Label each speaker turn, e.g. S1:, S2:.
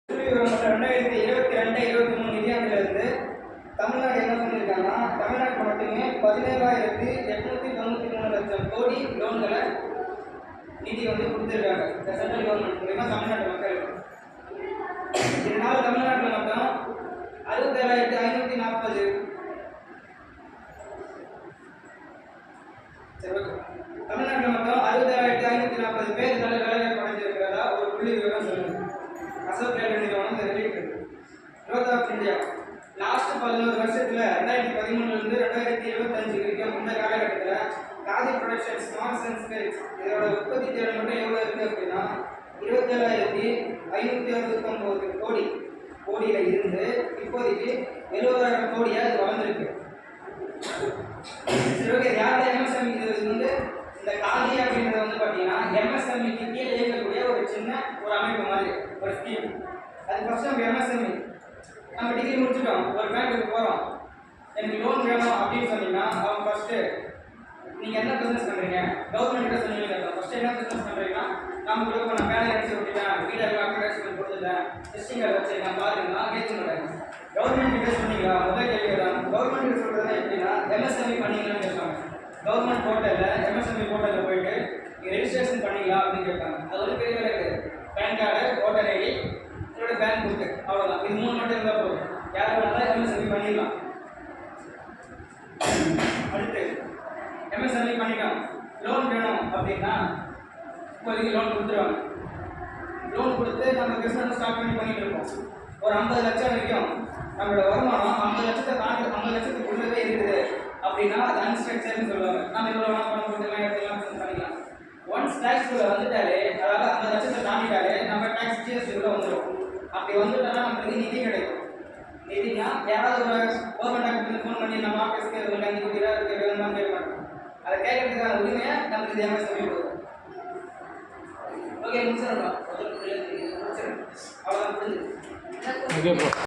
S1: 2022-23 நிதியாண்டிலிருந்து தமிழ்நாடு என்ன பண்ணியிருக்காங்கன்னா, தமிழ்நாட்டில் மட்டுமே 17,893 லட்சம் கோடி லோன்களை நிதி கொடுத்துருக்காங்க. இந்த சென்ட்ரல் கவர்மெண்ட் மூலமா தமிழ்நாட்டு மக்களுக்கு. இதனால தமிழ்நாட்டில் மட்டும் 67,540 தமிழ்நாட்டில் மட்டும் 67,540 பேர் வேலைவாய்ப்பு அடைஞ்சிருக்கிறதா ஒரு புள்ளி விவரம் சொல்லுங்க. அசோக் லேலண்ட் நிறுவனம் வெளியிட்டிருக்கு. growth of India லாஸ்ட் 11 வருஷத்துல 2013 2025 வரைக்கும் இந்த காலகட்டத்தில் காதி ப்ரொடக்ஷன் ஸ்மால் சென்ஸ் இதோட உற்பத்தி திறன் மட்டும் எவ்வளவு இருக்கு அப்படின்னா 27,569 கோடியில இருந்து இப்போதைக்கு 70,000 கோடியா இது வளர்ந்துருக்கு. சரி, ஓகே. யாரோட எம்எஸ்எம்இ இது இந்த காதி அப்படின்றது பார்த்தீங்கன்னா எம்எஸ்எம்இக்கு கீழே இயங்கக்கூடிய ஒரு சின்ன ஒரு அமைப்பு மாதிரி ஒரு ஸ்கீம். அது ஃபர்ஸ்ட் நம்ம எம்எஸ்எம்இ நம்ம டிகிரி முடிச்சுட்டோம், ஒரு பேங்க்குக்கு போகிறோம், எனக்கு லோன் வேணும் அப்படின்னு சொன்னீங்கன்னா அவங்க ஃபஸ்ட்டு நீங்கள் என்ன பிஸ்னஸ் பண்ணுறீங்க, கவர்மெண்ட் கிட்ட சொன்னீங்க. ஃபஸ்ட்டு என்ன பிஸ்னஸ் பண்ணுறீங்கன்னா நம்ம கூட நான் வேலை அடிச்சு விட்டுட்டேன், வீட்டில் அட்வர்டைஸ்மெண்ட் கொடுத்துட்டேன், டெஸ்டிங் அதை வச்சுருக்கேன் பாருங்கன்னா கேட்க மாட்டாங்க. கவர்மெண்ட் கிட்ட சொன்னீங்களா முதல் கேள்வி தான். கவர்மெண்ட் கிட்ட சொல்கிறது எப்படின்னா எம்எஸ்எம்இ பண்ணீங்களான்னு கேட்பாங்க. கவர்மெண்ட் போர்ட்டலில் எம்எஸ்எம்இ போர்ட்டலில் போயிட்டு நீங்கள் ரெஜிஸ்ட்ரேஷன் பண்ணீங்களா அப்படின்னு கேட்பாங்க. அது ஒரு பெரிய வேலை இருக்குது. பேன் கார்டு, ஓட்டர் ஐடி, என்னோட பேங்க் புக்கு, அவ்வளோதான். இது 3 மட்டும் இருந்தால் போதும். யார் வேணாலும் எம்எஸ்எம்இ பண்ணிடலாம். அடுத்து எம்எஸ்எம்இ பண்ணிட்டோம், லோன் வேணும் அப்படின்னா இப்போதைக்கு லோன் கொடுத்துருவாங்க. லோன் கொடுத்து நம்ம பிஸ்னஸ் ஸ்டார்ட் பண்ணிட்டு இருக்கோம். ஒரு 50 லட்சம் வரைக்கும் நம்மளோட வருமானம் 50 லட்சத்தை தாண்டி 50 லட்சத்துக்குள்ளவே இருக்குது அப்படின்னா அது அன்ஸ்ட்ரக்சர்னு சொல்லுவாங்க. நம்ம இவ்வளோ பணம் கொடுத்துலாம் எடுத்துலாம் பண்ணிக்கலாம். ஒன்ஸ் டேக்ஸ்குள்ளே வந்துட்டாலே, அதாவது 50 லட்சத்தை தாண்டிட்டாலே நம்ம டேக்ஸ் ஜிஎஸ்டிக்குள்ளே வந்துடும். அப்படி வந்துட்டோம்னா நம்மளுக்கு நிதி கிடைக்கும். நிதினா யாராவது ஒரு கவர்மெண்ட் ஆஃபீஸில் ஃபோன் பண்ணி நம்ம ஆஃபீஸ்க்கு கஞ்சி குடிக்கிறா இருக்கு வேணுமான்னு கேட்க மாட்டோம். அதை கேட்கறதுக்கான உரிமையை நமக்கு இது எம்எஸ்எம்இ கொடுக்கும். ஓகே, முடிச்சிடலாம். அவ்வளோதான் புரிஞ்சு.